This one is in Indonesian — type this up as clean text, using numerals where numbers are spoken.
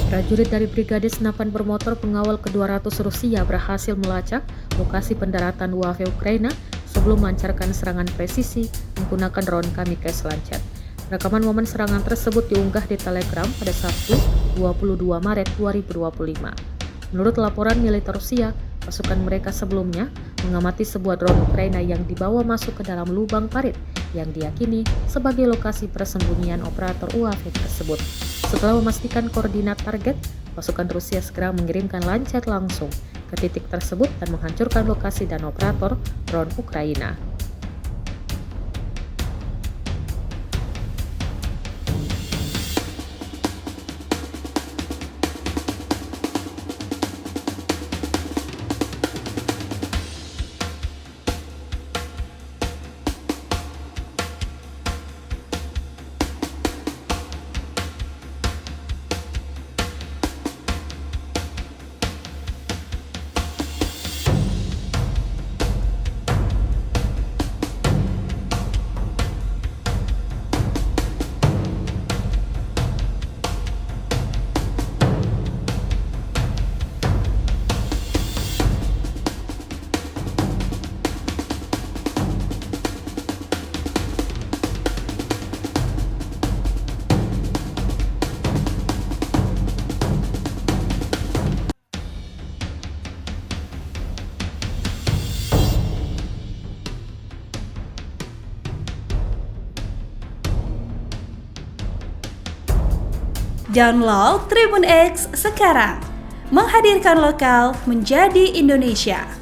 Prajurit dari Brigade Senapan Bermotor Pengawal ke-200 Rusia berhasil melacak lokasi pendaratan UAV Ukraina sebelum melancarkan serangan presisi menggunakan drone kamikaze Lancet. Rekaman momen serangan tersebut diunggah di Telegram pada Sabtu, 22 Maret 2025. Menurut laporan militer Rusia, pasukan mereka sebelumnya mengamati sebuah drone Ukraina yang dibawa masuk ke dalam lubang parit yang diyakini sebagai lokasi persembunyian operator UAV tersebut. Setelah memastikan koordinat target, pasukan Rusia segera mengirimkan Lancet langsung ke titik tersebut dan menghancurkan lokasi dan operator drone Ukraina. Download Tribun X sekarang, menghadirkan lokal menjadi Indonesia.